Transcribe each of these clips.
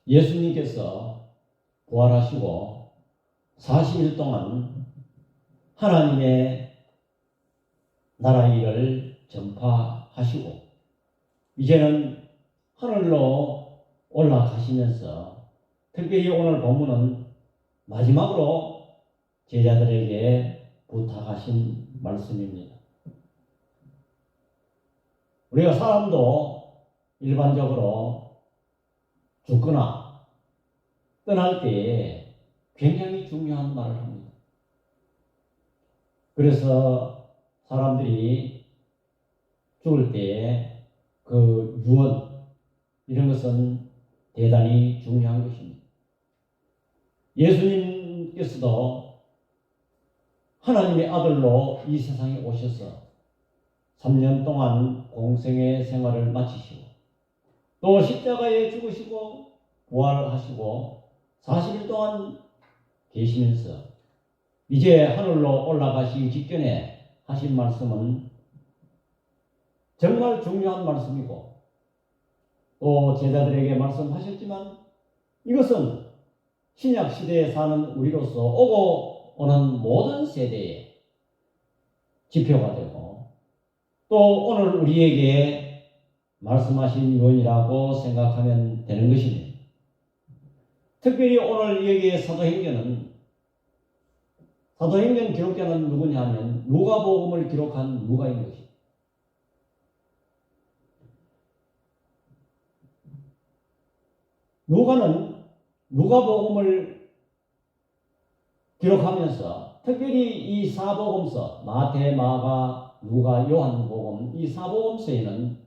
예수님께서 부활하시고 40일 동안 하나님의 나라 일을 전파하시고 이제는 하늘로 올라가시면서 특별히 오늘 본문은 마지막으로 제자들에게 부탁하신 말씀입니다. 우리가 사람도 일반적으로 죽거나 떠날 때에 굉장히 중요한 말을 합니다. 그래서 사람들이 죽을 때에 그 유언 이런 것은 대단히 중요한 것입니다. 예수님께서도 하나님의 아들로 이 세상에 오셔서 3년 동안 공생의 생활을 마치시고 또 십자가에 죽으시고 부활하시고 40일 동안 계시면서 이제 하늘로 올라가시기 직전에 하신 말씀은 정말 중요한 말씀이고 또 제자들에게 말씀하셨지만 이것은 신약 시대에 사는 우리로서 오고 오는 모든 세대에 지표가 되고 또 오늘 우리에게 말씀하신 유언이라고 생각하면 되는 것입니다. 특별히 오늘 여기에 사도행전 기록자는 누구냐 하면 누가복음을 기록한 누가인 것입니다. 누가는 누가복음을 기록하면서 특별히 이 사복음서 마태, 마가, 누가, 요한복음 이 사복음서에는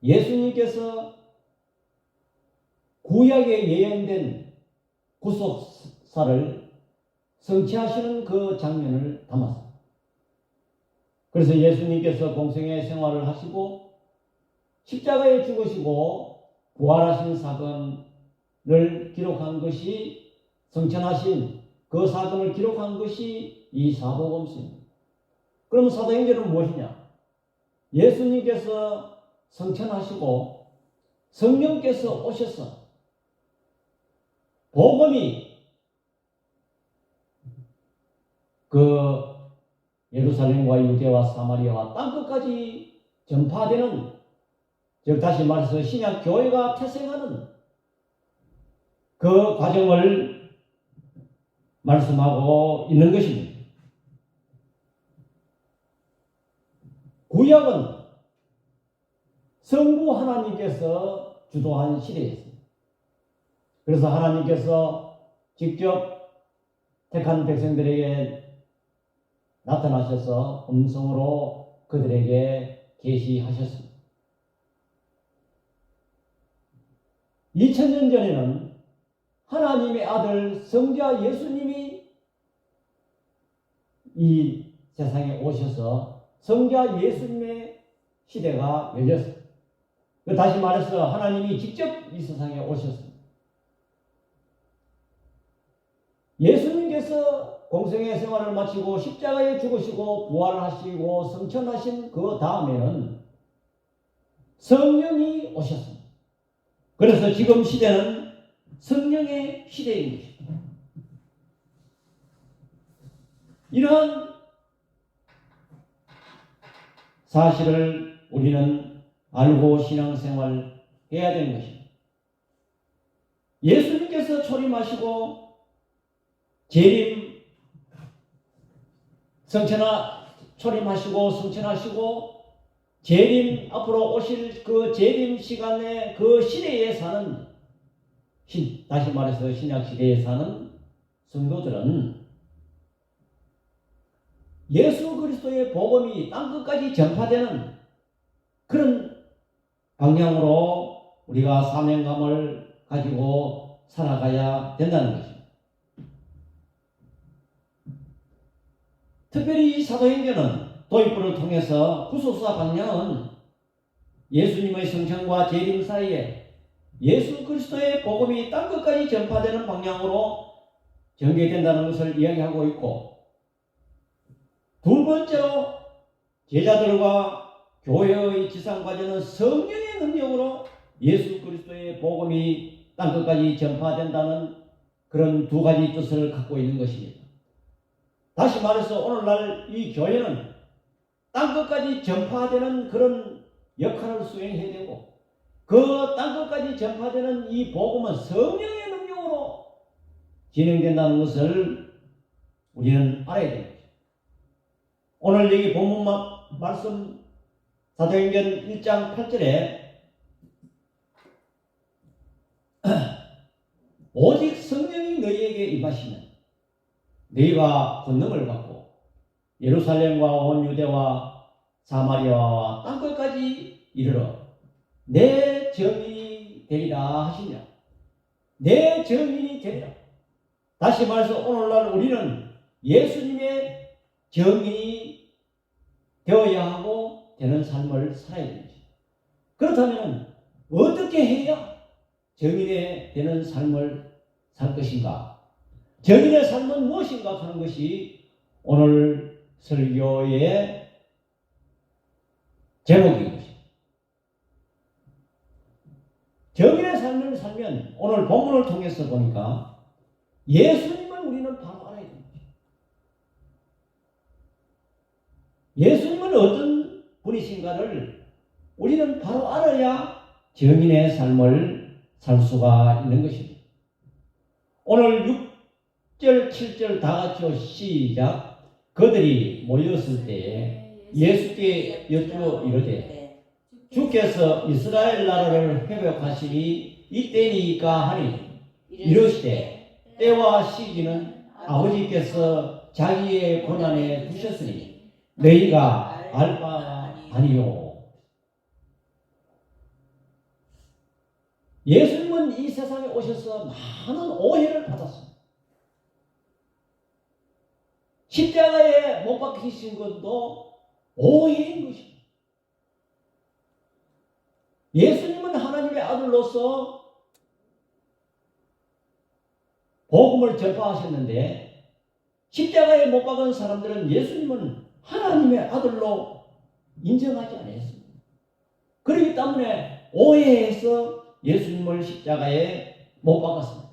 예수님께서 구약에 예언된 구속사를 성취하시는 그 장면을 담았습니다. 그래서 예수님께서 공생의 생활을 하시고 십자가에 죽으시고 부활하신 사건을 기록한 것이 성천하신 그 사건을 기록한 것이 이 사복음서입니다. 그럼 사도행전은 무엇이냐? 예수님께서 성천하시고 성령께서 오셔서 복음이 그 예루살렘과 유대와 사마리아와 땅끝까지 전파되는 즉 다시 말해서 신약 교회가 태생하는 그 과정을 말씀하고 있는 것입니다. 구약은 성부 하나님께서 주도한 시대였습니다. 그래서 하나님께서 직접 택한 백성들에게 나타나셔서 음성으로 그들에게 계시하셨습니다. 2000년 전에는 하나님의 아들 성자 예수님이 이 세상에 오셔서 성자 예수님의 시대가 열렸습니다. 다시 말해서 하나님이 직접 이 세상에 오셨습니다. 예수님께서 공생의 생활을 마치고 십자가에 죽으시고 부활하시고 성천하신 그 다음에는 성령이 오셨습니다. 그래서 지금 시대는 성령의 시대인 것입니다. 이러한 사실을 우리는 알고 신앙생활 해야 되는 것입니다. 예수님께서 초림하시고 재림 초림하시고 성천하시고 재림 앞으로 오실 그 재림 시간에 그 시대에 사는 다시 말해서 신약 시대에 사는 성도들은 예수 그리스도의 복음이 땅끝까지 전파되는 그런 방향으로 우리가 사명감을 가지고 살아가야 된다는 것입니다. 특별히 이 사도행전은 도입부를 통해서 구속사 방향은 예수님의 성천과 재림 사이에 예수 그리스도의 복음이 땅끝까지 전파되는 방향으로 전개된다는 것을 이야기하고 있고, 두 번째로 제자들과 교회의 지상과제는 성령의 능력으로 예수 그리스도의 복음이 땅끝까지 전파된다는 그런 두 가지 뜻을 갖고 있는 것입니다. 다시 말해서 오늘날 이 교회는 땅끝까지 전파되는 그런 역할을 수행해야 되고, 그 땅끝까지 전파되는 이 복음은 성령의 능력으로 진행된다는 것을 우리는 알아야 됩니다. 오늘 여기 본문 말씀 사도행전 1장 8절에 오직 성령이 너희에게 임하시면 너희가 권능을 받고 예루살렘과 온 유대와 사마리아와 땅끝까지 이르러 내 증인이 되리라 하시냐. 내 증인이 되리라. 다시 말해서 오늘날 우리는 예수님의 증인이 되어야 하고 되는 삶을 살아야 됩니다. 그렇다면 어떻게 해야 증인이 되는 삶을 살 것인가? 증인의 삶은 무엇인가 하는 것이 오늘 설교의 제목인 것입니다. 증인의 삶을 살면 오늘 본문을 통해서 보니까 예수님을 우리는 바로 알아야 됩니다. 예수님은 어떤 분이신가를 우리는 바로 알아야 증인의 삶을 살 수가 있는 것입니다. 오늘 6절, 7절 다 같이 시작. 그들이 모였을 때에 예수께 여쭈어 이르되 주께서 이스라엘 나라를 회복하시니 이때니까 하니 이르시되 때와 시기는 아버지께서 자기의 고난에 두셨으니 너희가 알 바가 아니요. 예수님은 이 세상에 오셔서 많은 오해를 받았습니다. 십자가에 못 박히신 것도 오해인 것입니다. 예수님은 하나님의 아들로서 복음을 전파하셨는데 십자가에 못 박은 사람들은 예수님은 하나님의 아들로 인정하지 않았습니다. 그렇기 때문에 오해해서 예수님을 십자가에 못 박았습니다.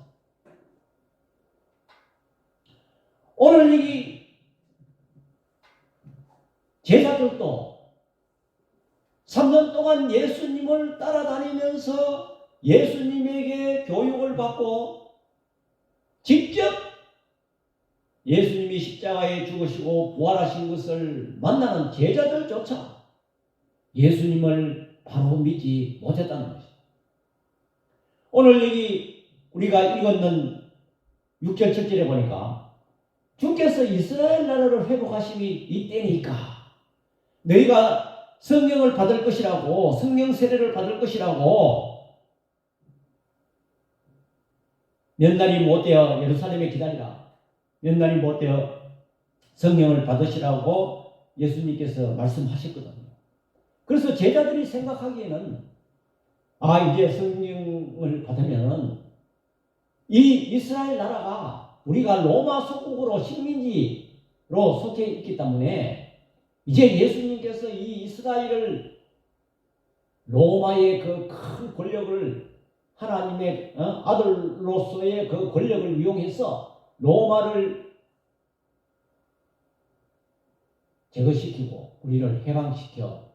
오늘 이 제자들도 3년 동안 예수님을 따라다니면서 예수님에게 교육을 받고 직접 예수님이 십자가에 죽으시고 부활하신 것을 만나는 제자들조차 예수님을 바로 믿지 못했다는 것입니다. 오늘 여기 우리가 읽었는 6절 7절에 보니까 주께서 이스라엘 나라를 회복하심이 이때니까 너희가 성령을 받을 것이라고, 성령 세례를 받을 것이라고 몇 날이 못되어 예루살렘에 기다리라, 몇 날이 못되어 성령을 받으시라고 예수님께서 말씀하셨거든요. 그래서 제자들이 생각하기에는 이제 성령을 받으면 이 이스라엘 나라가 우리가 로마 속국으로 식민지로 속해 있기 때문에 이제 예수님께서 이 이스라엘을 로마의 그 큰 권력을 하나님의 아들로서의 그 권력을 이용해서 로마를 제거시키고 우리를 해방시켜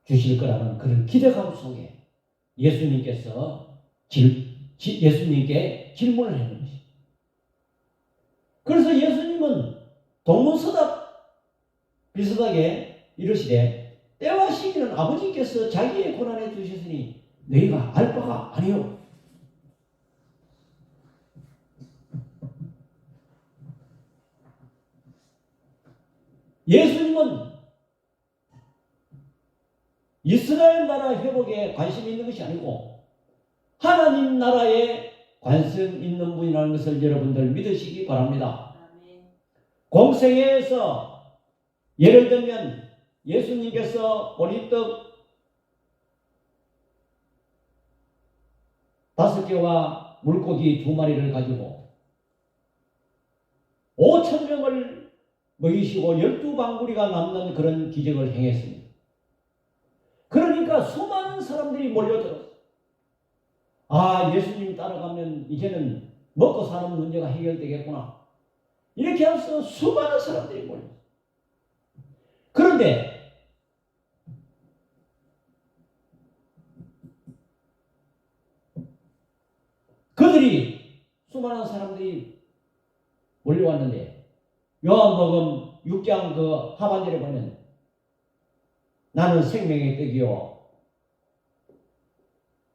주실 거라는 그런 기대감 속에 예수님께 질문을 하는 것입니다. 그래서 예수님은 동문서답 비슷하게 이르시되 때와 시기는 아버지께서 자기의 고난에 두셨으니 너희가 알 바가 아니요. 예수님은 이스라엘 나라 회복에 관심이 있는 것이 아니고 하나님 나라에 관심 있는 분이라는 것을 여러분들 믿으시기 바랍니다. 공생애에서 예를 들면 예수님께서 보리떡 5개와 물고기 2마리를 가지고 5,000명을 먹이시고 12방구리가 남는 그런 기적을 행했습니다. 그러니까 수많은 사람들이 몰려들었어요. 아, 예수님 따라가면 이제는 먹고 사는 문제가 해결되겠구나. 이렇게 해서 수많은 사람들이 몰려요. 그런데 그들이 수많은 사람들이 몰려왔는데 요한복음 6장 그 하반절에 보면 나는 생명의 떡이요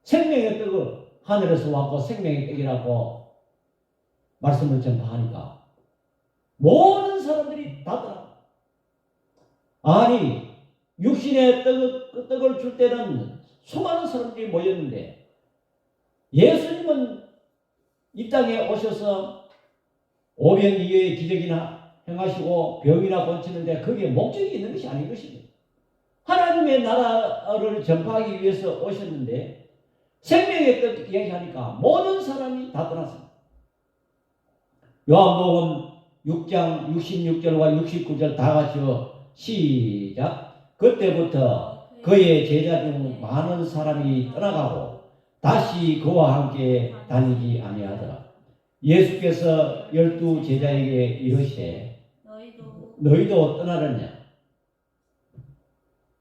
생명의 떡을 하늘에서 왔고 생명의 떡이라고 말씀을 전파하니까 모든 사람들이 다 떠나. 아니 육신의 떡을 줄 때는 수많은 사람들이 모였는데 예수님은 이 땅에 오셔서 오병이어의 기적이나 행하시고 병이나 고치는데 그게 목적이 있는 것이 아닌 것입니다. 하나님의 나라를 전파하기 위해서 오셨는데 생명의 떡 얘기하니까 모든 사람이 다 떠났습니다. 요한복음 6장 66절과 69절 다 같이 시작. 그때부터 그의 제자 중 많은 사람이 떠나가고 다시 그와 함께 다니지 아니하더라. 예수께서 12 제자에게 이르시되 너희도 떠나렸냐?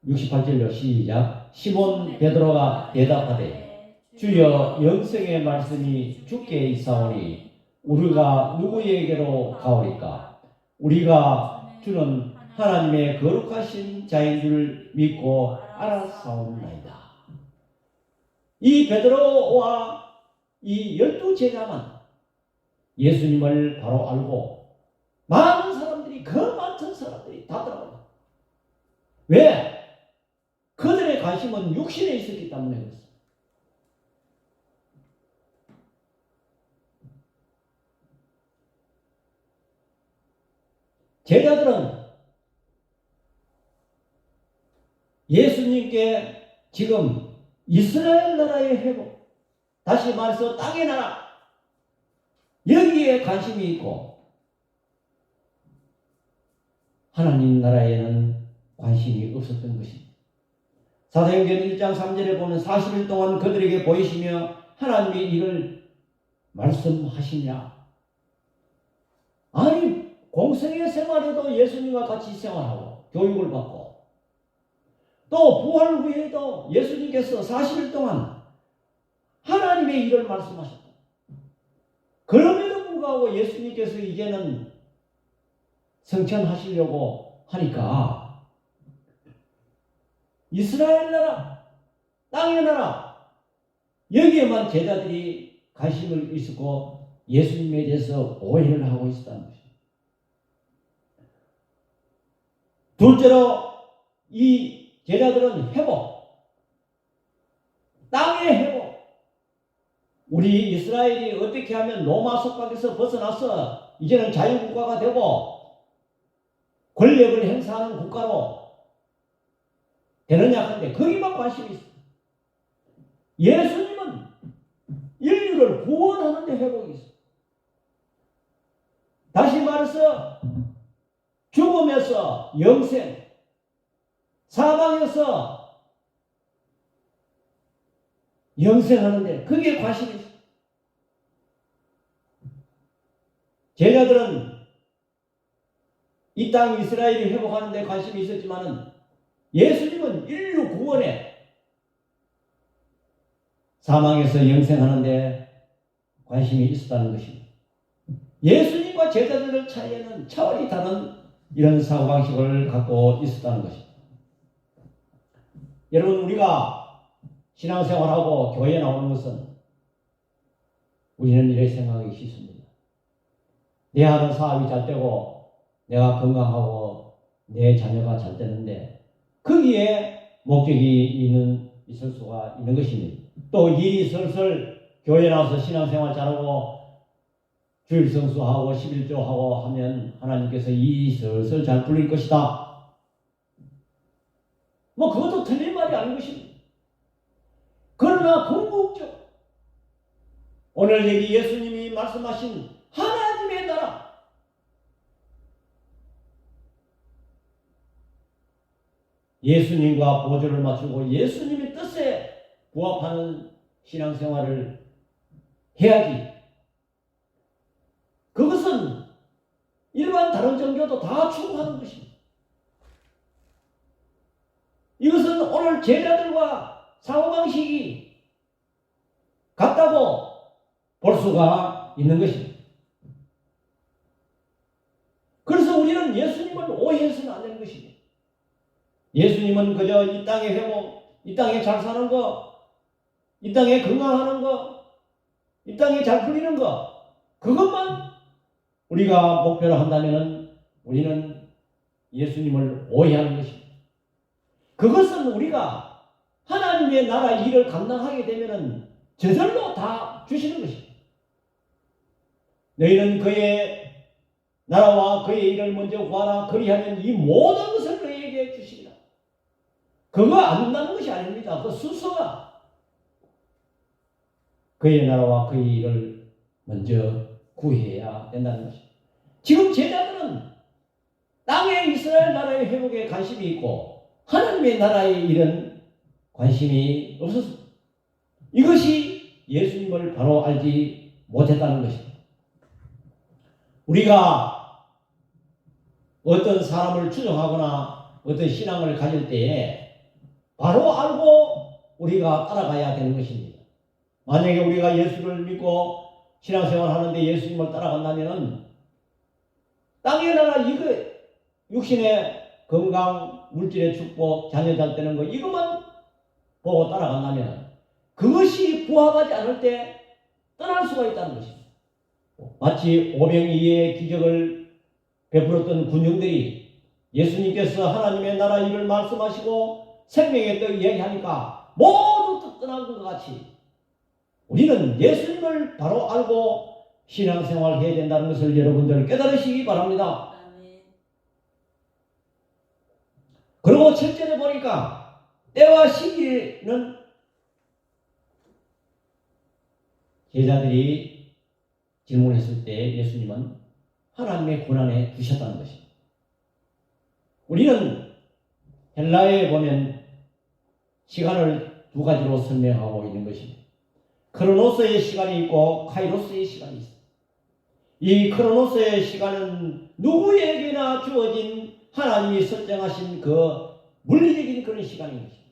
68절로 시작. 시몬 베드로가 대답하되 주여 영생의 말씀이 주께 있사오니 우리가 누구에게로 가오리까? 우리가 주는 하나님의 거룩하신 자인 줄 믿고 알았사옵나이다. 이 베드로와 이 12 제자만 예수님을 바로 알고 많은 사람들이 그 많은 사람들이 다 들어간다. 왜? 그들의 관심은 육신에 있었기 때문에 그렇습니다. 제자들은 예수님께 지금 이스라엘 나라의 회복, 다시 말해서 땅의 나라, 여기에 관심이 있고 하나님 나라에는 관심이 없었던 것입니다. 사도행전 1장 3절에 보면 40일 동안 그들에게 보이시며 하나님이 이를 말씀하시냐. 아니 공생의 생활에도 예수님과 같이 생활하고 교육을 받고 또 부활 후에도 예수님께서 40일 동안 하나님의 일을 말씀하셨다. 그럼에도 불구하고 예수님께서 이제는 성천하시려고 하니까 이스라엘 나라, 땅의 나라 여기에만 제자들이 관심을 있었고 예수님에 대해서 오해를 하고 있었다는 것입니다. 둘째로 이 제자들은 회복, 땅의 회복. 우리 이스라엘이 어떻게 하면 로마 속박에서 벗어나서 이제는 자유국가가 되고 권력을 행사하는 국가로 되느냐 하는데 거기만 관심이 있어요. 예수님은 인류를 구원하는 데 회복이 있어요. 다시 말해서 죽음에서 영생, 사망에서 영생하는데 그게 관심이 있어요. 제자들은 이 땅 이스라엘이 회복하는 데 관심이 있었지만은 예수님은 인류 구원에 사망에서 영생하는 데 관심이 있었다는 것입니다. 예수님과 제자들의 차이에는 차원이 다른 이런 사고방식을 갖고 있었다는 것입니다. 여러분 우리가 신앙생활하고 교회에 나오는 것은 우리는 이렇게 생각하기 쉽습니다. 내 하는 사업이 잘 되고 내가 건강하고 내 자녀가 잘 되는데 거기에 목적이 있을 수가 있는 것입니다. 또 일이 슬슬 교회 나와서 신앙생활 잘하고 주일 성수하고 11조하고 하면 하나님께서 일이 슬슬 잘 풀릴 것이다. 뭐 그것도 틀린 말이 아닌 것입니다. 그러나 궁극적 오늘 여기 예수님이 말씀하신 하나님의 나라 예수님과 보조를 맞추고 예수님의 뜻에 부합하는 신앙생활을 해야지. 그것은 일반 다른 종교도 다 추구하는 것입니다. 이것은 오늘 제자들과 사고방식이 같다고 볼 수가 있는 것입니다. 그래서 우리는 예수님을 오해해서는 안 되는 것입니다. 예수님은 그저 이 땅의 회복, 이 땅에 잘 사는 거, 이 땅에 건강하는 거, 이 땅에 잘 풀리는 거, 그것만 우리가 목표로 한다면 우리는 예수님을 오해하는 것입니다. 그것은 우리가 하나님의 나라 일을 감당하게 되면 저절로 다 주시는 것입니다. 너희는 그의 나라와 그의 일을 먼저 구하라. 그리하면 이 모든 것을 너희에게 주시리라. 그거 안 된다는 것이 아닙니다. 그 순서가 그의 나라와 그의 일을 먼저 구해야 된다는 것입니다. 지금 제자들은 땅의 이스라엘 나라의 회복에 관심이 있고 하나님의 나라의 일은 관심이 없었습니다. 이것이 예수님을 바로 알지 못했다는 것입니다. 우리가 어떤 사람을 추종하거나 어떤 신앙을 가질 때에 바로 알고 우리가 따라가야 되는 것입니다. 만약에 우리가 예수를 믿고 신앙생활 하는데 예수님을 따라간다면 땅의 나라 이거 육신의 건강, 물질의 축복, 자녀 잘 되는 거 이것만 보고 따라간다면 그것이 부합하지 않을 때 떠날 수가 있다는 것입니다. 마치 오병이의 기적을 베풀었던 군중들이 예수님께서 하나님의 나라 일을 말씀하시고 생명의 떡 이야기하니까 모두 떠난 것 같이 우리는 예수님을 바로 알고 신앙생활을 해야 된다는 것을 여러분들 깨달으시기 바랍니다. 그리고 7절에 보니까 때와 시기는 제자들이 질문했을 때 예수님은 하나님의 권한에 두셨다는 것입니다. 우리는 헬라에 보면 시간을 두 가지로 설명하고 있는 것입니다. 크로노스의 시간이 있고 카이로스의 시간이 있습니다. 이 크로노스의 시간은 누구에게나 주어진 하나님이 설정하신 그 물리적인 그런 시간인 것입니다.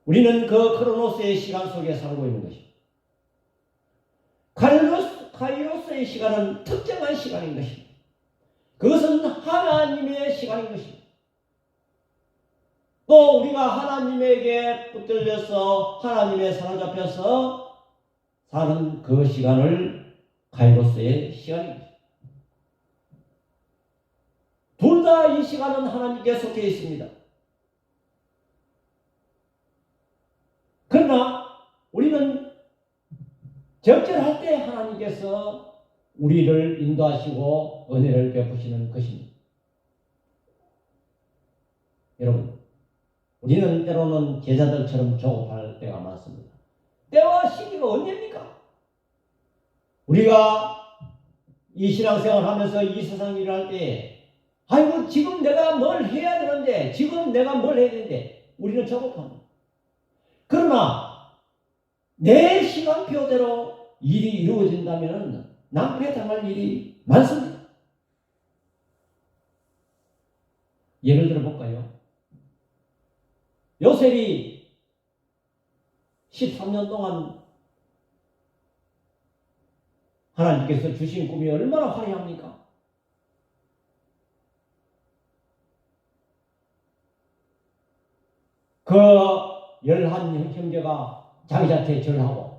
우리는 그 크로노스의 시간 속에 살고 있는 것입니다. 카이로스의 시간은 특정한 시간인 것입니다. 그것은 하나님의 시간인 것입니다. 또 우리가 하나님에게 붙들려서 하나님에 사로잡혀서 사는 그 시간을 카이로스의 시간입니다. 둘 다 이 시간은 하나님께 속해 있습니다. 그러나 우리는 적절할 때 하나님께서 우리를 인도하시고 은혜를 베푸시는 것입니다. 여러분, 우리는 때로는 제자들처럼 조급할 때가 많습니다. 때와 시기가 언제입니까? 우리가 이 신앙생활 하면서 이 세상 일을 할 때 아이고 지금 내가 뭘 해야 되는데 지금 내가 뭘 해야 되는데 우리는 조급합니다. 그러나 내 시간표대로 일이 이루어진다면 낭패당할 일이 많습니다. 예를 들어 볼까요? 요셉이 13년 동안 하나님께서 주신 꿈이 얼마나 화려합니까? 그 11 형제가 자기 자태 절하고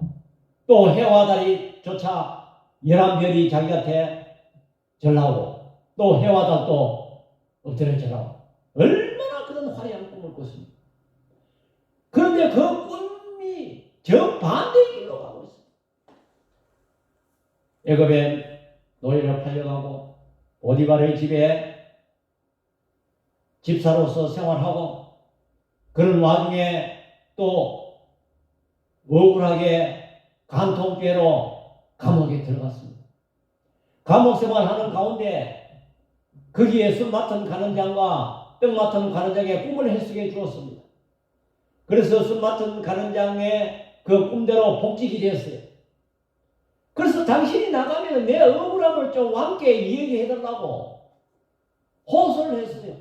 또 해와 달이조차 11별이 자기 자태 절하고 또 해와 달도 엎드려 절하고 얼마나 그런 화려한 꿈을 꿨습니까? 그런데 그 꿈이 정반대의 길로 가고 있습니다. 애굽에 노예로 팔려가고 보디발의 집에 집사로서 생활하고 그런 와중에 또 억울하게 간통죄로 감옥에 들어갔습니다. 감옥 생활하는 가운데 거기에 술 맡은 간원장과 떡 맡은 간원장의 꿈을 해석해 주었습니다. 그래서 술 맡은 가는장의 그 꿈대로 복직이 되었어요. 그래서 당신이 나가면 내 억울함을 좀 왕께 이야기해달라고 호소를 했어요.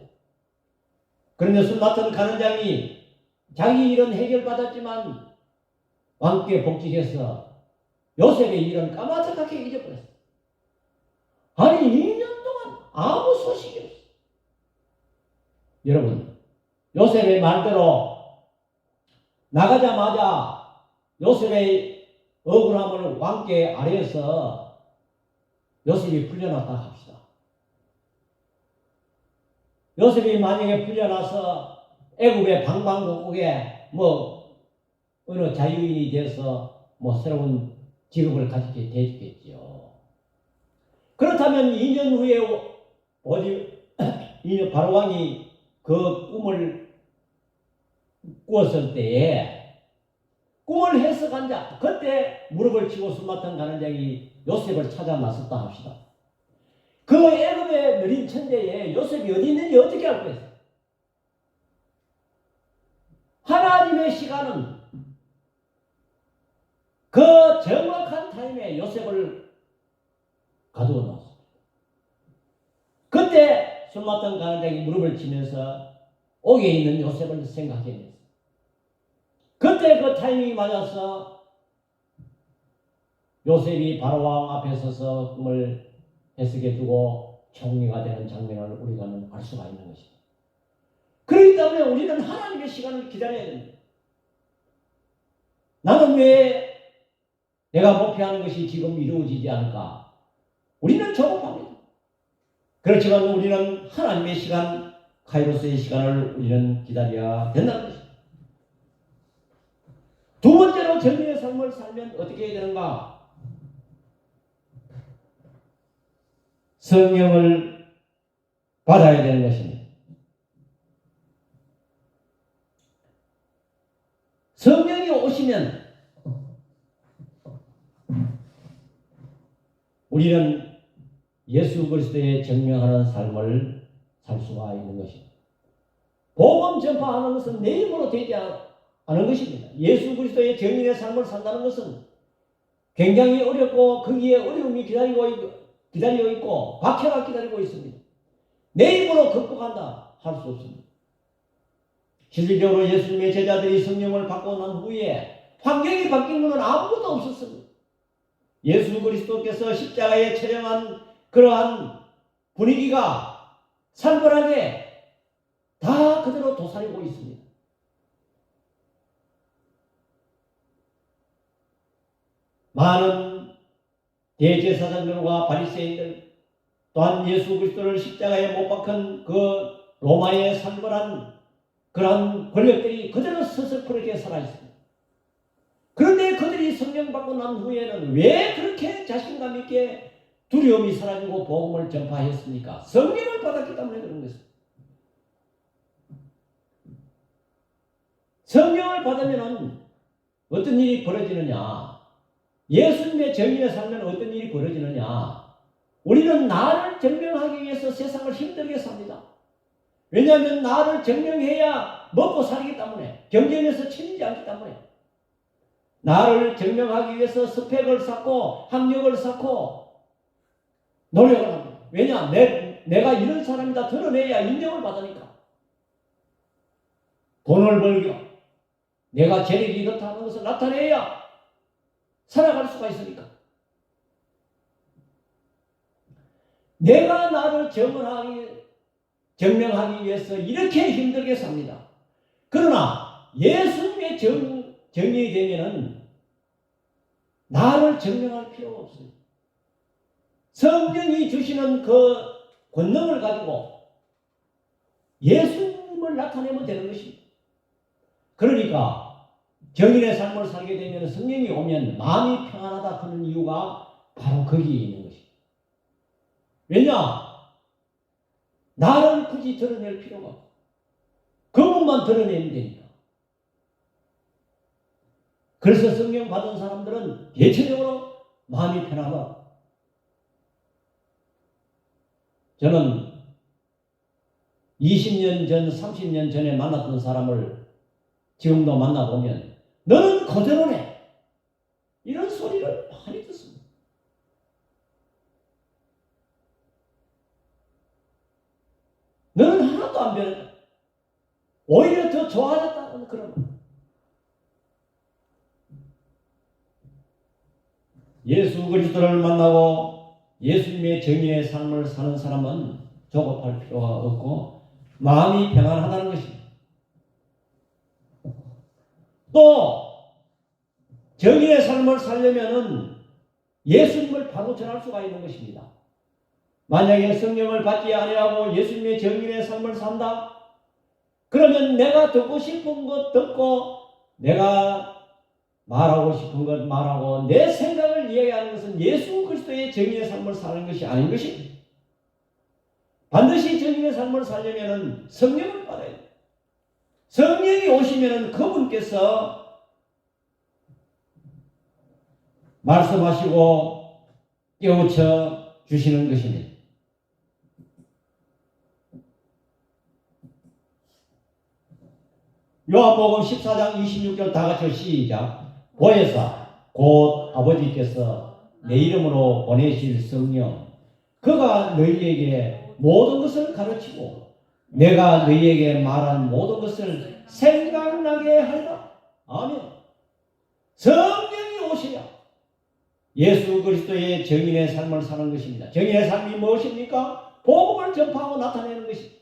그런데 술 맡은 가는장이 자기 일은 해결받았지만 왕께 복직해서 요셉의 일은 까마득하게 잊어버렸어요. 아니 2년 동안 아무 소식이 없어요. 여러분, 요셉의 말대로 나가자마자 요셉의 억울함을 왕께 아뢰어서 요셉이 풀려났다 합시다. 요셉이 만약에 풀려나서 애굽의 방방곡곡에 어느 자유인이 되어서 새로운 직업을 가지게 되겠지요. 그렇다면 2년 후에 바로왕이 그 꿈을 꾸었을 때에 꿈을 해석한 자, 그때 무릎을 치고 술 맡은 가는장이 요셉을 찾아 나섰다 합시다. 그 애굽의 느린 천재에 요셉이 어디 있는지 어떻게 알 거예요? 하나님의 시간은 그 정확한 타임에 요셉을 가두어 놨습니다. 그때 술 맡은 가는장이 무릎을 치면서 옥에 있는 요셉을 생각해냈어요. 그때 그 타이밍이 맞아서 요셉이 바로왕 앞에 서서 꿈을 해석해주고 총리가 되는 장면을 우리가 알 수가 있는 것입니다. 그렇기 때문에 우리는 하나님의 시간을 기다려야 됩니다. 나는 왜 내가 목표하는 것이 지금 이루어지지 않을까? 우리는 조급합니다. 그렇지만 우리는 하나님의 시간, 카이로스의 시간을 우리는 기다려야 된다는 것입니다. 두 번째로 정의의 삶을 살면 어떻게 해야 되는가? 성령을 받아야 되는 것입니다. 성령이 오시면 우리는 예수 그리스도의 증명하는 삶을 살 수가 있는 것입니다. 복음 전파하는 것은 내 힘으로 되지 않은 것입니다. 예수 그리스도의 정인의 삶을 산다는 것은 굉장히 어렵고 거기에 어려움이 기다리고 있고 박해가 기다리고 있습니다. 내 힘으로 극복한다 할 수 없습니다. 실질적으로 예수님의 제자들이 성령을 받고 난 후에 환경이 바뀐 것은 아무것도 없었습니다. 예수 그리스도께서 십자가에 처형한 그러한 분위기가 살벌하게 다 그대로 도사리고 있습니다. 많은 대제사장들과 바리새인들 또한 예수 그리스도를 십자가에 못 박은 그 로마의 살벌한 그런 권력들이 그대로 서슬프게 살아있습니다. 그런데 그들이 성령 받고 난 후에는 왜 그렇게 자신감 있게 두려움이 사라지고 복음을 전파했습니까? 성령을 받았기 때문에 그런 것입니다. 성령을 받으면 어떤 일이 벌어지느냐? 예수님의 정의에 살면 어떤 일이 벌어지느냐? 우리는 나를 증명하기 위해서 세상을 힘들게 삽니다. 왜냐하면 나를 증명해야 먹고 살기 때문에, 경쟁에서 치이지 않기 때문에. 나를 증명하기 위해서 스펙을 쌓고 학력을 쌓고 노력을 합니다. 왜냐? 내가 이런 사람이다 드러내야 인정을 받으니까. 돈을 벌고 내가 재력이 이렇다 하는 것을 나타내야 살아갈 수가 있으니까. 내가 나를 증명하기 위해서 이렇게 힘들게 삽니다. 그러나 예수님의 정이 되면은 나를 증명할 필요가 없어요. 성령이 주시는 그 권능을 가지고 예수님을 나타내면 되는 것입니다. 그러니까 정인의 삶을 살게 되면 성령이 오면 마음이 평안하다 그런 이유가 바로 거기에 있는 것입니다. 왜냐? 나를 굳이 드러낼 필요가 없어. 그분만 드러내면 되니까. 그래서 성령 받은 사람들은 대체적으로 마음이 편하다. 저는 20년 전, 30년 전에 만났던 사람을 지금도 만나보면 너는 그대로네 이런 소리를 많이 듣습니다. 너는 하나도 안 변했다. 오히려 더 좋아졌다는 그런. 예수 그리스도를 만나고 예수님의 정의의 삶을 사는 사람은 조급할 필요가 없고 마음이 평안하다는 것입니다. 또 정의의 삶을 살려면은 예수님을 바로 전할 수가 있는 것입니다. 만약에 성령을 받지 아니하고 예수님의 정의의 삶을 산다? 그러면 내가 듣고 싶은 것 듣고 내가 말하고 싶은 것 말하고 내 생각을 이야기하는 것은 예수 그리스도의 정의의 삶을 사는 것이 아닌 것입니다. 반드시 정의의 삶을 살려면 성령을 받아야 돼요. 성령이 오시면 그분께서 말씀하시고 깨우쳐 주시는 것입니다. 요한복음 14장 26절 다 같이 시작. 보혜사 곧 아버지께서 내 이름으로 보내실 성령 그가 너희에게 모든 것을 가르치고 내가 너희에게 말한 모든 것을 생각나게 하리라. 아멘. 성령이 오시냐 예수 그리스도의 정인의 삶을 사는 것입니다. 정인의 삶이 무엇입니까? 복음을 전파하고 나타내는 것입니다.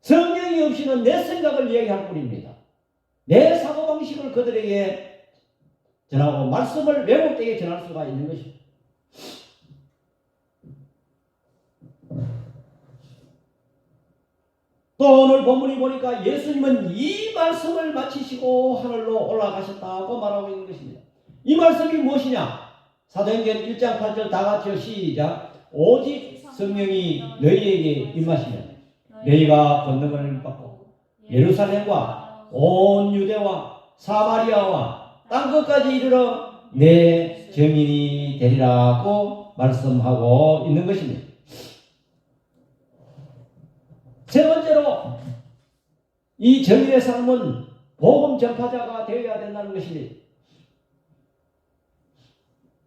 성령이 없이는 내 생각을 얘기할 뿐입니다. 내 사고방식을 그들에게 전하고 말씀을 왜곡되게 전할 수가 있는 것입니다. 또 오늘 본문이 보니까 예수님은 이 말씀을 마치시고 하늘로 올라가셨다고 말하고 있는 것입니다. 이 말씀이 무엇이냐? 사도행전 1장 8절 다 같이 시작. 오직 성령이 너희에게 임하시면 너희가 권능을 받고 예루살렘과 온 유대와 사마리아와 땅끝까지 이르러 내 증인이 되리라고 말씀하고 있는 것입니다. 세 번째로 이 정인의 삶은 복음 전파자가 되어야 된다는 것입니다.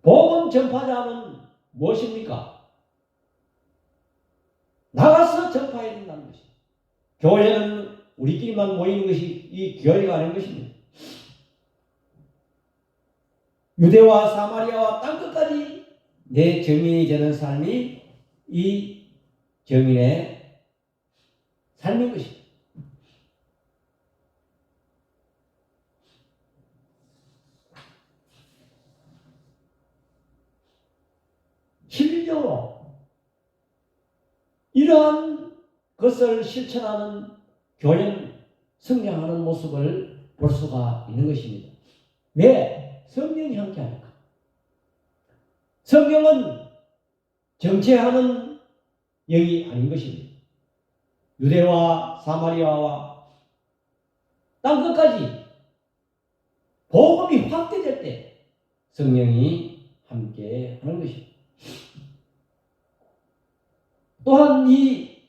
복음 전파자는 무엇입니까? 나가서 전파해야 된다는 것입니다. 교회는 우리끼리만 모이는 것이 이 교회가 아닌 것입니다. 유대와 사마리아와 땅끝까지 내 증인이 되는 삶이 이 증인의 삶인 것입니다. 실제로 이러한 것을 실천하는 교회는 성장하는 모습을 볼 수가 있는 것입니다. 왜? 성령이 함께하니까. 성령은 정체하는 영이 아닌 것입니다. 유대와 사마리아와 땅끝까지 복음이 확대될 때 성령이 함께하는 것입니다. 또한 이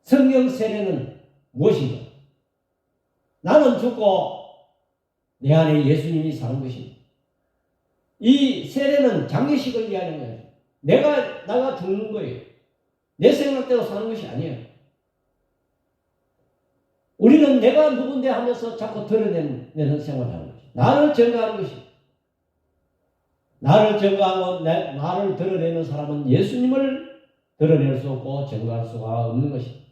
성령 세례는 무엇인가? 나는 죽고 내 안에 예수님이 사는 것입니다. 이 세례는 장례식을 이야기하는 거예요. 내가 죽는 거예요. 내 생각대로 사는 것이 아니에요. 우리는 내가 누군데 하면서 자꾸 드러내는 생활을 하는 것이에요. 나를 증거하는 것이에요. 나를 증거하고 나를 드러내는 사람은 예수님을 드러낼 수 없고 증거할 수가 없는 것입니다.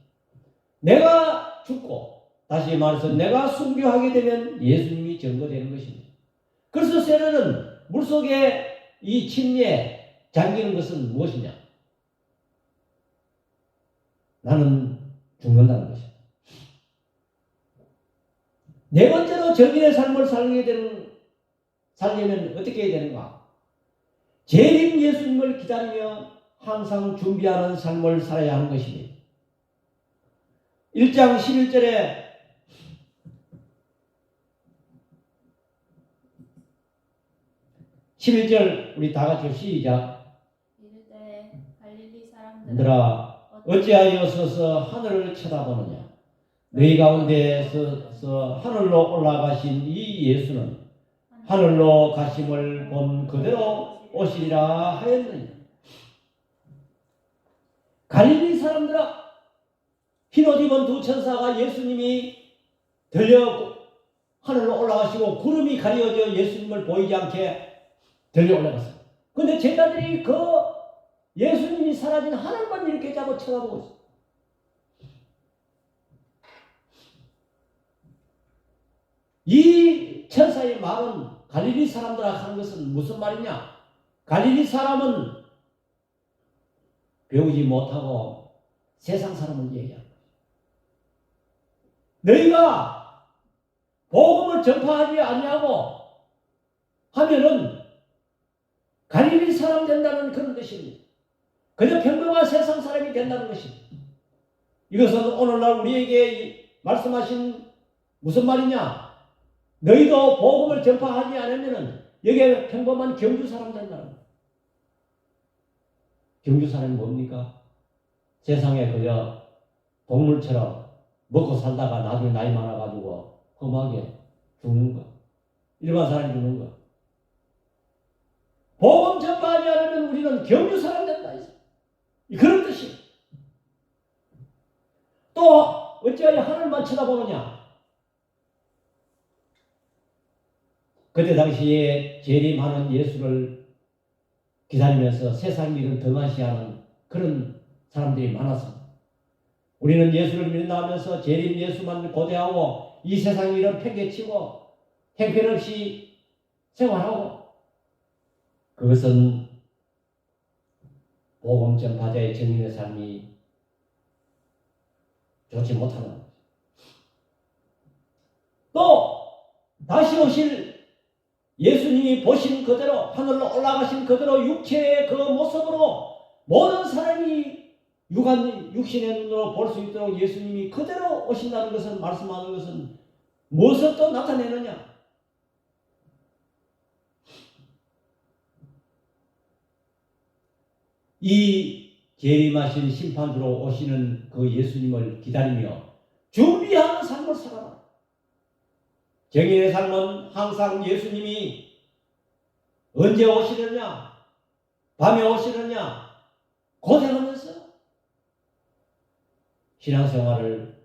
내가 죽고 다시 말해서 내가 순교하게 되면 예수님이 증거되는 것입니다. 그래서 세례는 물속에 이 침례에 잠기는 것은 무엇이냐? 나는 죽는다는 것입니다. 네 번째로 정인의 삶을 살려면 어떻게 해야 되는가? 재림 예수님을 기다리며 항상 준비하는 삶을 살아야 하는 것입니다. 1장 11절에 우리 다 같이 시작. 이르되 갈릴리 사람들아 얘들아 어찌하여 서서 하늘을 쳐다보느냐? 너희 가운데서 하늘로 올라가신 이 예수는 하늘로 가심을 본 그대로 오시리라 하였느니라. 갈릴리 사람들아, 흰옷 입은 두 천사가 예수님이 들려 하늘로 올라가시고 구름이 가려져 예수님을 보이지 않게 들려 올라갔어요. 근데 제자들이 그 예수님이 사라진 하늘만 이렇게 잡고 쳐다보고 있어요. 이 천사의 말은 갈릴리 사람들아 하는 것은 무슨 말이냐? 갈릴리 사람은 배우지 못하고 세상 사람을 얘기하는 거예요. 너희가 복음을 전파하지 않냐고 하면은 갈릴리 사람 된다는 그런 뜻입니다. 그저 평범한 세상 사람이 된다는 것입니다. 이것은 오늘날 우리에게 말씀하신 무슨 말이냐? 너희도 복음을 전파하지 않으면은 여기에 평범한 경주 사람 된다는 거예요. 경주 사람이 뭡니까? 세상에 그저 동물처럼 먹고 살다가 나중에 나이 많아가지고 험하게 죽는 거. 일반 사람이 죽는 거. 복음 전파하지 않으면 우리는 경주 사람 된다. 그런 뜻이에요. 또 어찌하여 하늘만 쳐다보느냐? 그때 당시에 재림하는 예수를 기다리면서 세상 일을 등한시하는 그런 사람들이 많아서 우리는 예수를 믿는다 하면서 재림 예수만 고대하고 이 세상 일은 팽개치고 형편없이 생활하고, 그것은 복음 전파자의 정인의 삶이 좋지 못하는 거죠. 또 다시 오실 예수님이 보신 그대로 하늘로 올라가신 그대로 육체의 그 모습으로 모든 사람이 육신의 눈으로 볼 수 있도록 예수님이 그대로 오신다는 것을 말씀하는 것은 무엇을 또 나타내느냐? 이 재림하신 심판주로 오시는 그 예수님을 기다리며 준비하는 삶을 살아라. 정인의 삶은 항상 예수님이 언제 오시느냐, 밤에 오시느냐 고생하면서 신앙생활을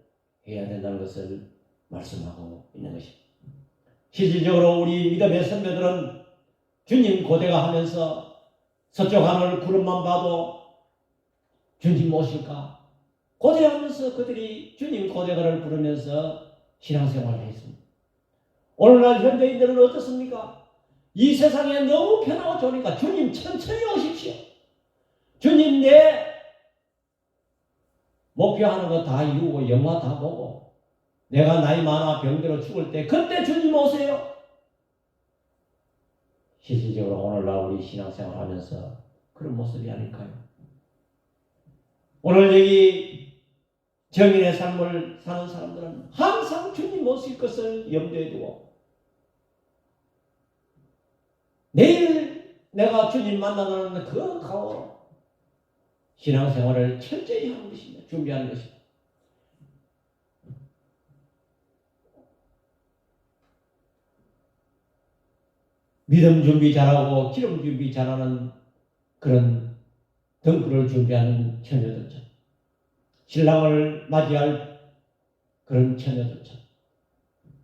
해야 된다는 것을 말씀하고 있는 것입니다. 실질적으로 우리 믿음의 선배들은 주님 고대가 하면서 서쪽 하늘 구름만 봐도 주님 오실까 고대하면서 그들이 주님 고대가를 부르면서 신앙생활을 했습니다. 오늘날 현대인들은 어떻습니까? 이 세상에 너무 편하고 좋으니까 주님 천천히 오십시오. 주님 내 목표하는 거 다 이루고 영화 다 보고 내가 나이 많아 병들어 죽을 때 그때 주님 오세요. 실질적으로 오늘날 우리 신앙생활 하면서 그런 모습이 아닐까요? 오늘 여기 정인의 삶을 사는 사람들은 항상 주님 오실 것을 염두에 두고 내일 내가 주님 만나는 그 각오로 신앙생활을 철저히 하는 것입니다. 준비하는 것입니다. 믿음 준비 잘하고 기름 준비 잘하는 그런 등불을 준비하는 처녀들처럼 신랑을 맞이할 그런 처녀들처럼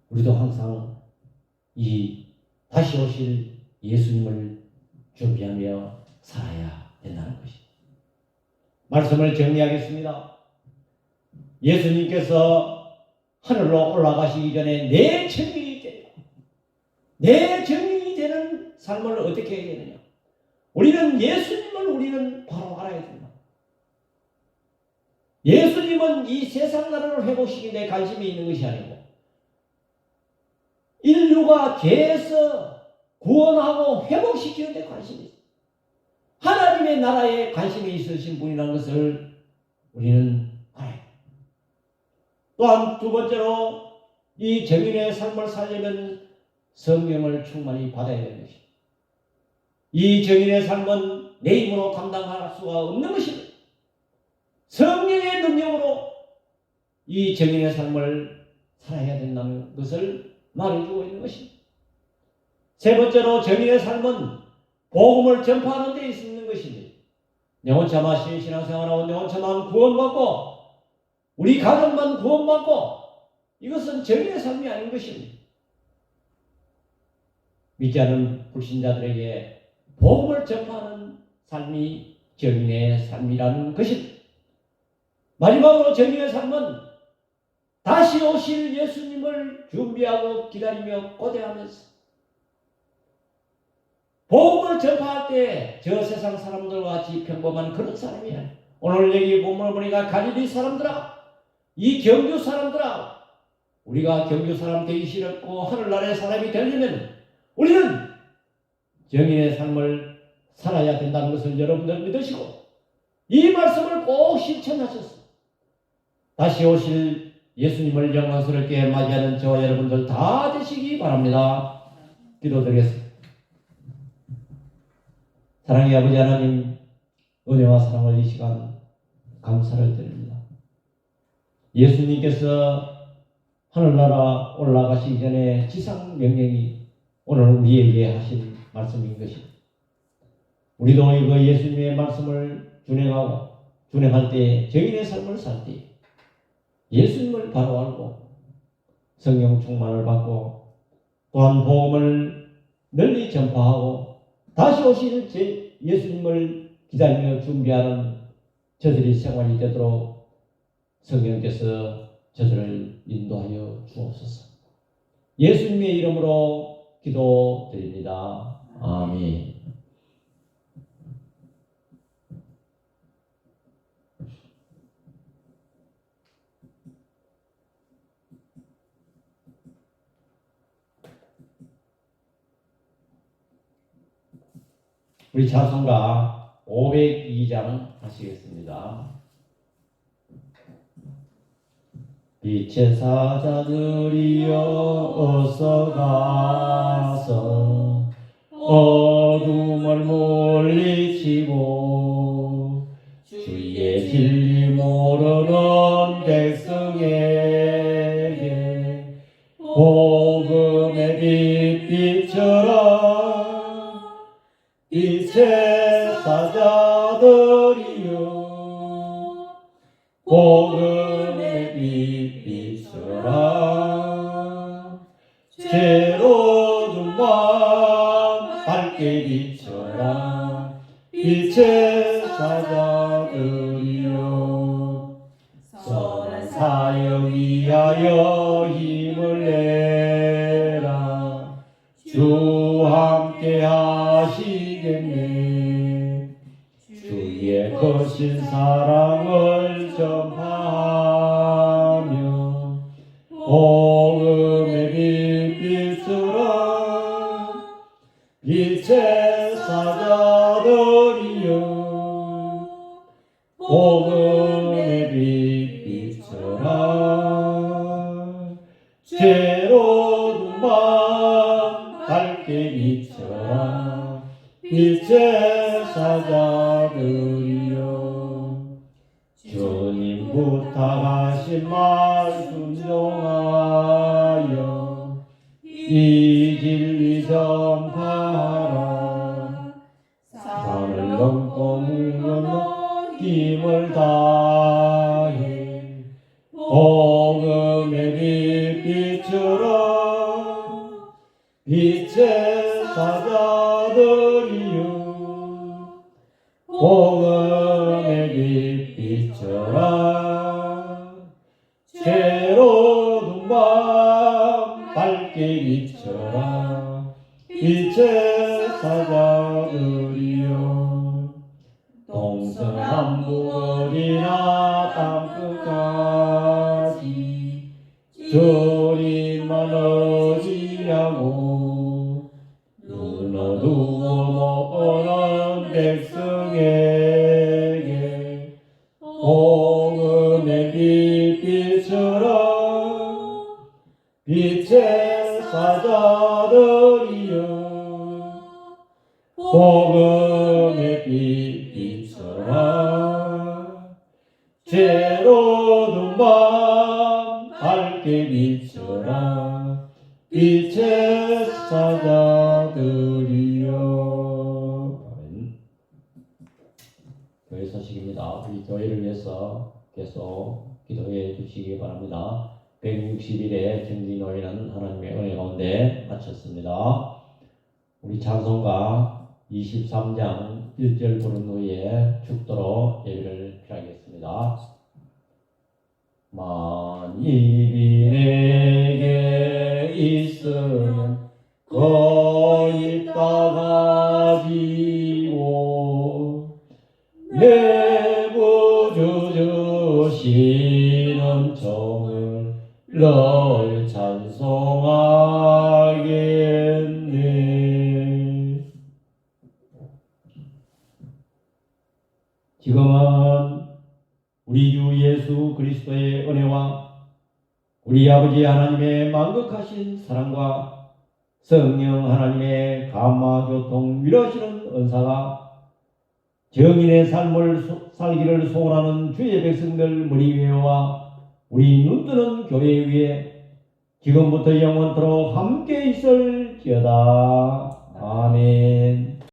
우리도 항상 이 다시 오실 예수님을 준비하며 살아야 된다는 것입니다. 말씀을 정리하겠습니다. 예수님께서 하늘로 올라가시기 전에 내 정인이 되라. 내 정인이 되는 삶을 어떻게 해야 되느냐? 우리는 예수님을 우리는 바로 알아야 된다. 예수님은 이 세상 나라를 회복시키는 데 관심이 있는 것이 아니고 인류가 죄에서 구원하고 회복시키는 데 관심이 있어요. 하나님의 나라에 관심이 있으신 분이라는 것을 우리는 알아야 돼요. 또한 두 번째로 이 정인의 삶을 살려면 성령을 충만히 받아야 되는 것입니다. 이 정인의 삶은 내 힘으로 감당할 수가 없는 것입니다. 성령의 능력으로 이 정인의 삶을 살아야 된다는 것을 말해주고 있는 것입니다. 세 번째로 정인의 삶은 복음을 전파하는 데 있는 것입니다. 영혼참하신 신앙생활하고 영혼참하면 구원받고 우리 가정만 구원받고 이것은 정인의 삶이 아닌 것입니다. 믿지 않는 불신자들에게 복음을 전파하는 삶이 정인의 삶이라는 것입니다. 마지막으로 정인의 삶은 다시 오실 예수님을 준비하고 기다리며 고대하면서 복음을 전파할 때 저 세상 사람들과 같이 평범한 그런 사람이야. 오늘 여기 본문을 보니까 갈릴리 사람들아, 이 경주 사람들아, 우리가 경주 사람 되기 싫었고 하늘나라의 사람이 되려면 우리는 정인의 삶을 살아야 된다는 것을 여러분들 믿으시고 이 말씀을 꼭 실천하셨습니다. 다시 오실 예수님을 영광스럽게 맞이하는 저와 여러분들 다 되시기 바랍니다. 기도드리겠습니다. 사랑의 아버지 하나님, 은혜와 사랑을 이 시간 감사를 드립니다. 예수님께서 하늘나라 올라가시기 전에 지상 명령이 오늘 우리에게 하신 말씀인 것입니다. 우리도 그 예수님의 말씀을 준행할 때 정인의 삶을 살 때 예수님을 바로 알고 성령 충만을 받고 또한 복음을 널리 전파하고 다시 오실 예수님을 기다리며 준비하는 저들의 생활이 되도록 성령께서 저들을 인도하여 주옵소서. 예수님의 이름으로 기도드립니다. 아멘. 우리 찬송가 502장 하시겠습니다. 빛의 사자들이여 어서 가서 어둠을 물리치고 주의 진리 모르는 백성에게 복음의 빛처럼 빛의 사자들이여 복음의 빛처럼 죄로운 밤 밝게 비춰라 빛의 사자들이여 선한 사역 위하여 힘을 내라 주 함께 하시겠네 주의 거신 사랑을 전파하며 복음의 빛처럼 빛의 사자들이여 복음의 빛처럼 죄로운 밤 밝게 비춰라 빛의 사자들이여 주님 부탁하신 말 순종하여 이 진리 전파하라 산을 넘고 물 건너 힘을 다해 복음의 빛처럼 빛의 사자들이여 복음의 빛처럼 죄로운 밤 밝게 비춰라 빛의 사자들이여 동서남북 어디나 땅끝까지 주님만 의지하고 눈 어두워 못 보는 백성에게 복음의 빛처럼 빛의 사자들이여 복음의 빛처럼 죄로운 밤 사자들이여. 아멘. 교회 소식입니다. 우리 교회를 위해서 계속 기도해 주시기 바랍니다. 160일의 정기노회는 하나님의 은혜 가운데 마쳤습니다. 우리 찬송가 23장 1절 부른 후에 죽도록 예배를 드리겠습니다. 만입이 내게 있으면 거기다 가지고 내 구주 주시는 종을 널 찬송하겠네. 지금은 우리 주 예수 그리스도의 은혜와 우리 아버지 하나님의 만극하신 사랑과 성령 하나님의 감화교통 위로하시는 은사가 정인의 삶을 살기를 소원하는 주의 백성들 머리 위에와 우리 눈뜨는 교회 위에 지금부터 영원토록 함께 있을지어다. 아멘.